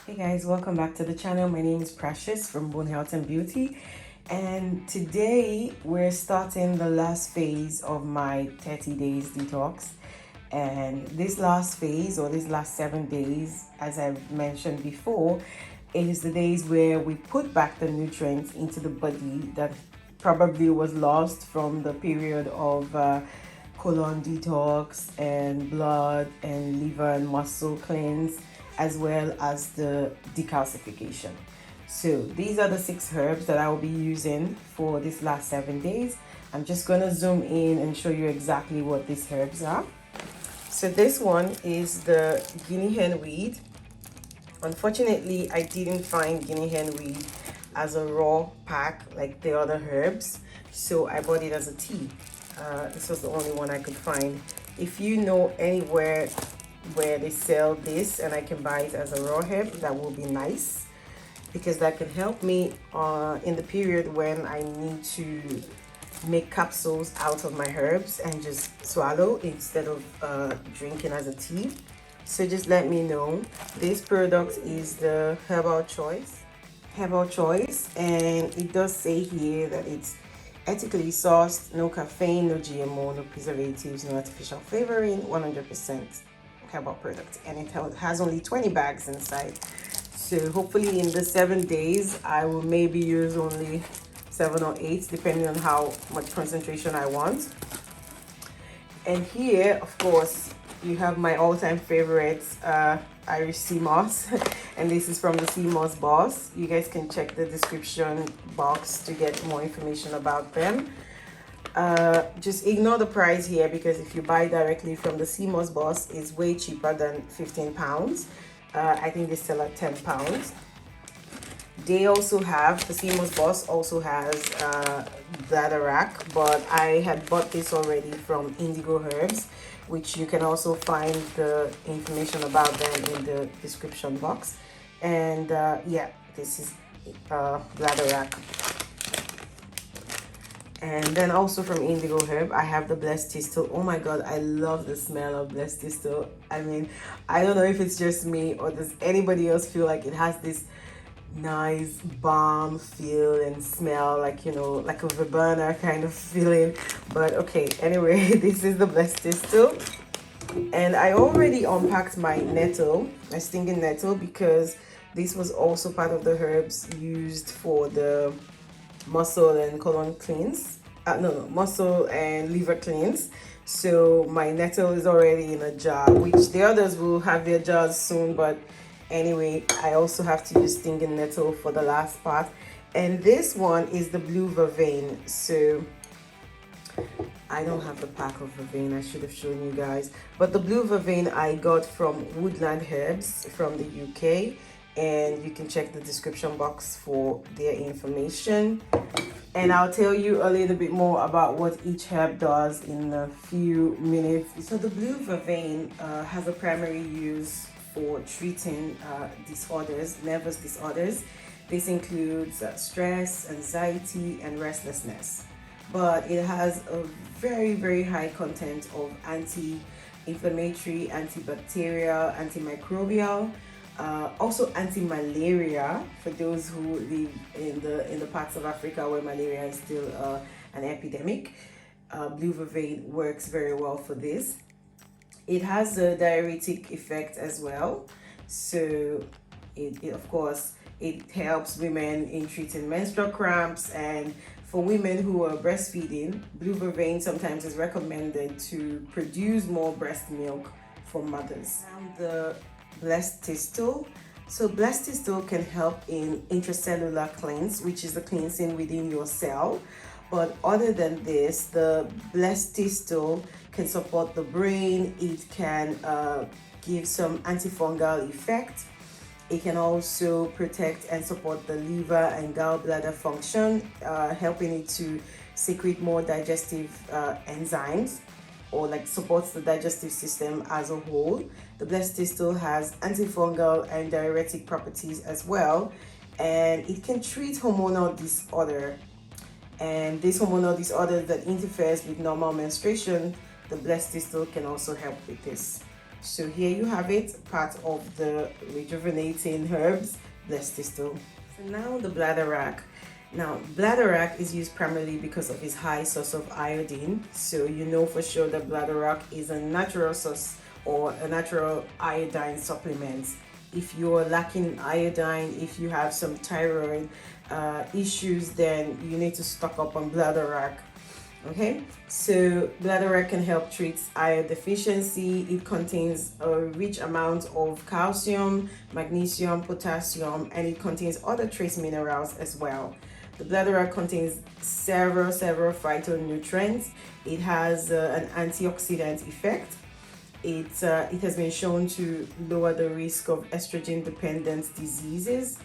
Hey guys, welcome back to the channel. My name is Precious from Bone Health and Beauty, and today we're starting the last phase of my 30 days detox. And this last phase, or this last 7 days, as I've mentioned before, is the days where we put back the nutrients into the body that probably was lost from the period of colon detox and blood and liver and muscle cleanse, as well as the decalcification. So these are the 6 herbs that I will be using for this last 7 days. I'm just going to zoom in and show you exactly what these herbs are. So this one is the Guinea hen weed. Unfortunately, I didn't find Guinea hen weed as a raw pack like the other herbs, so I bought it as a tea. This was the only one I could find. If you know anywhere where they sell this and I can buy it as a raw herb, that will be nice, because that could help me in the period when I need to make capsules out of my herbs and just swallow instead of drinking as a tea. So just let me know. This product is the herbal choice, and it does say here that it's ethically sourced, no caffeine, no GMO, no preservatives, no artificial flavoring, 100% herbal product, and it has only 20 bags inside. So hopefully in the 7 days I will maybe use only 7 or 8, depending on how much concentration I want. And here, of course, you have my all-time favorite Irish sea moss, and this is from the SeaMossBoss. You guys can check the description box to get more information about them. Just ignore the price here, because if you buy directly from the SeaMossBoss, it's way cheaper than £15. I think they sell at £10. They also have, the SeaMossBoss also has Bladderwrack, but I had bought this already from Indigo Herbs, which you can also find the information about them in the description box. And yeah, this is Bladderwrack. And then also from Indigo Herb, I have the Blessed Thistle. Oh my god, I love the smell of Blessed Thistle. I mean, I don't know if it's just me or does anybody else feel like it has this nice balm feel and smell, like, you know, like a verbena kind of feeling. But okay, anyway, this is the Blessed Thistle. And I already unpacked my nettle, my stinging nettle, because this was also part of the herbs used for the muscle and colon cleanse. Muscle and liver cleanse. So my nettle is already in a jar, which the others will have their jars soon, but anyway, I also have to use stinging nettle for the last part. And this one is the blue vervain. So I don't have the pack of vervain, I should have shown you guys, but the blue vervain I got from Woodland Herbs from the UK, and you can check the description box for their information. And I'll tell you a little bit more about what each herb does in a few minutes. So the blue vervain has a primary use for treating disorders, nervous disorders. This includes stress, anxiety, and restlessness. But it has a very, very high content of anti-inflammatory, antibacterial, antimicrobial, also anti-malaria for those who live in the parts of Africa where malaria is still an epidemic. Blue vervain works very well for this. It has a diuretic effect as well, so it of course it helps women in treating menstrual cramps, and for women who are breastfeeding, blue vervain sometimes is recommended to produce more breast milk for mothers. And the Blessed Thistle. So Blessed Thistle can help in intracellular cleanse, which is the cleansing within your cell. But other than this, the Blessed Thistle can support the brain. It can give some antifungal effect. It can also protect and support the liver and gallbladder function, helping it to secrete more digestive enzymes, or like supports the digestive system as a whole. The Blessed Thistle has antifungal and diuretic properties as well, and it can treat hormonal disorder. And this hormonal disorder that interferes with normal menstruation, the Blessed Thistle can also help with this. So here you have it, part of the rejuvenating herbs, blessed thistle. So now the Bladderwrack. Now, Bladderwrack is used primarily because of its high source of iodine. So you know for sure that Bladderwrack is a natural source or a natural iodine supplement. If you're lacking in iodine, if you have some thyroid issues, then you need to stock up on Bladderwrack. Okay, so Bladderwrack can help treat iron deficiency. It contains a rich amount of calcium, magnesium, potassium, and it contains other trace minerals as well. The Bladderwrack contains several phytonutrients. It has an antioxidant effect. It has been shown to lower the risk of estrogen-dependent diseases.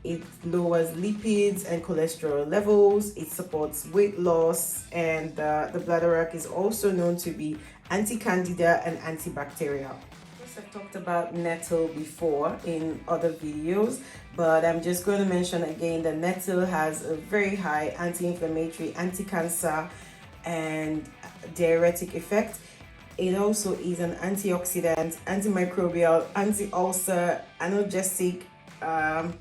It lowers lipids and cholesterol levels. It supports weight loss, and the Bladderwrack is also known to be anti-candida and antibacterial. I've talked about Nettle before in other videos, but I'm just going to mention again that Nettle has a very high anti-inflammatory, anti-cancer, and diuretic effect. It also is an antioxidant, antimicrobial, anti-ulcer, analgesic herb.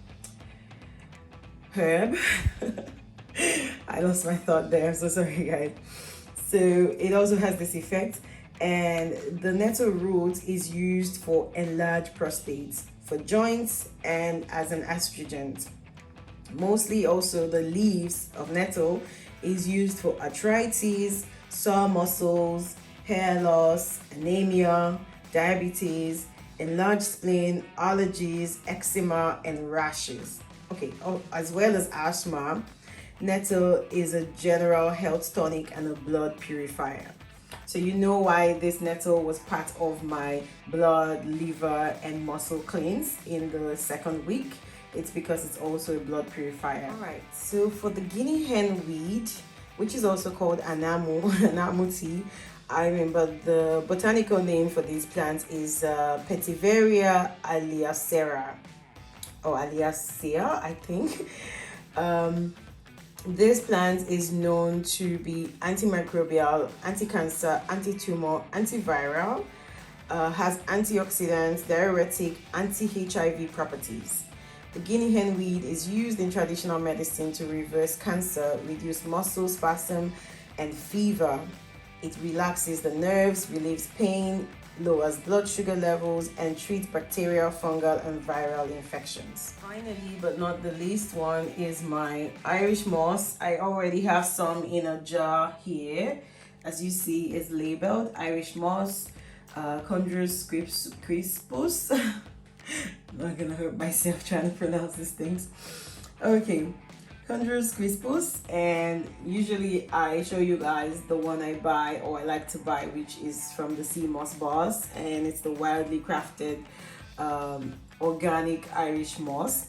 I lost my thought there, I'm so sorry guys. So it also has this effect. And the nettle root is used for enlarged prostates, for joints, and as an astringent. Mostly also the leaves of nettle is used for arthritis, sore muscles, hair loss, anemia, diabetes, enlarged spleen, allergies, eczema, and rashes. Okay, as well as asthma. Nettle is a general health tonic and a blood purifier. So you know why this nettle was part of my blood, liver, and muscle cleanse in the second week. It's because it's also a blood purifier. All right, so for the Guinea hen weed, which is also called anamu tea, I remember the botanical name for these plants is Petiveria aliacera, or aliacea, I think. This plant is known to be antimicrobial, anti-cancer, anti-tumor, antiviral, has antioxidants, diuretic, anti-HIV properties. The Guinea hen weed is used in traditional medicine to reverse cancer, reduce muscle spasm, and fever. It relaxes the nerves, relieves pain, lowers blood sugar levels, and treats bacterial, fungal, and viral infections. Finally, but not the least one, is my Irish moss. I already have some in a jar here. As you see, it's labeled Irish moss, Chondrus crispus. I'm not gonna hurt myself trying to pronounce these things. Okay, Chondrus crispus, and usually I show you guys the one I buy, or I like to buy, which is from the SeaMossBoss, and it's the wildly crafted organic Irish moss,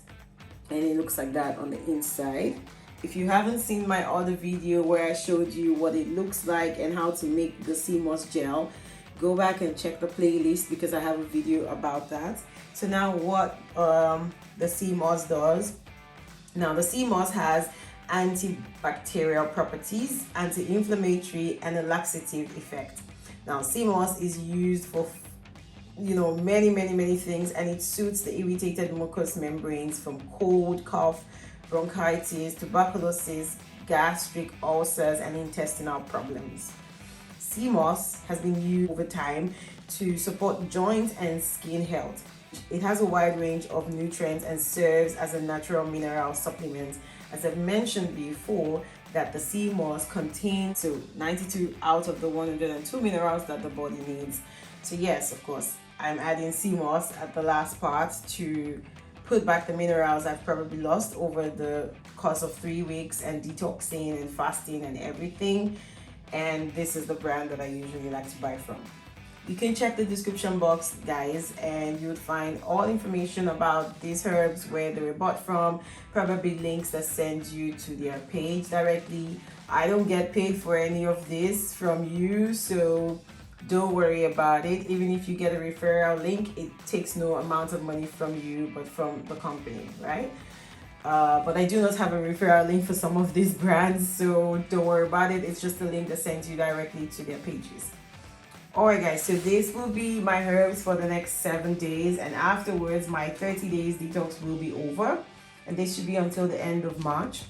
and it looks like that on the inside. If you haven't seen my other video where I showed you what it looks like and how to make the sea moss gel, go back and check the playlist because I have a video about that. So now what the sea moss does. Now the sea moss has antibacterial properties, anti-inflammatory, and a laxative effect. Now sea moss is used for many things, and it suits the irritated mucous membranes from cold, cough, bronchitis, tuberculosis, gastric ulcers, and intestinal problems. Sea moss has been used over time to support joint and skin health. It has a wide range of nutrients and serves as a natural mineral supplement. As I've mentioned before, that the sea moss contains 92 out of the 102 minerals that the body needs. So yes, of course, I'm adding sea moss at the last part to put back the minerals I've probably lost over the course of 3 weeks and detoxing and fasting and everything. And this is the brand that I usually like to buy from. You can check the description box, guys, and you would find all information about these herbs, where they were bought from, probably links that send you to their page directly. I don't get paid for any of this from you, so don't worry about it. Even if you get a referral link, it takes no amount of money from you, but from the company, right? But I do not have a referral link for some of these brands, so don't worry about it. It's just a link that sends you directly to their pages. Alright guys, so this will be my herbs for the next 7 days, and afterwards my 30 days detox will be over, and this should be until the end of March.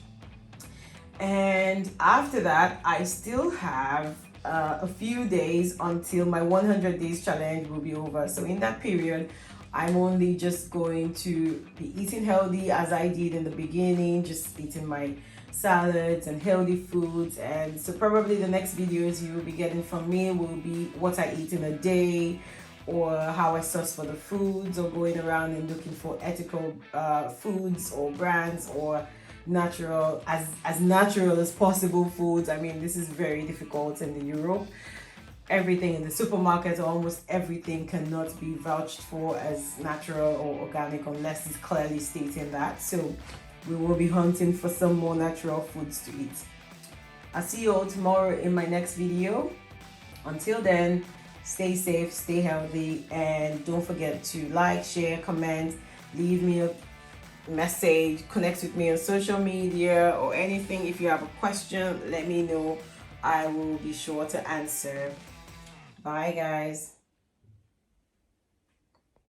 And after that I still have a few days until my 100 days challenge will be over. So in that period I'm only just going to be eating healthy as I did in the beginning, just eating my salads and healthy foods. And so probably the next videos you will be getting from me will be what I eat in a day, or how I source for the foods, or going around and looking for ethical foods or brands, or natural, as natural as possible foods. I mean, this is very difficult in the Europe. Everything in the supermarket, almost everything, cannot be vouched for as natural or organic unless it's clearly stating that. So we will be hunting for some more natural foods to eat. I'll see you all tomorrow in my next video. Until then, stay safe, stay healthy, and don't forget to like, share, comment, leave me a message, connect with me on social media or anything. If you have a question, let me know. I will be sure to answer. Bye guys.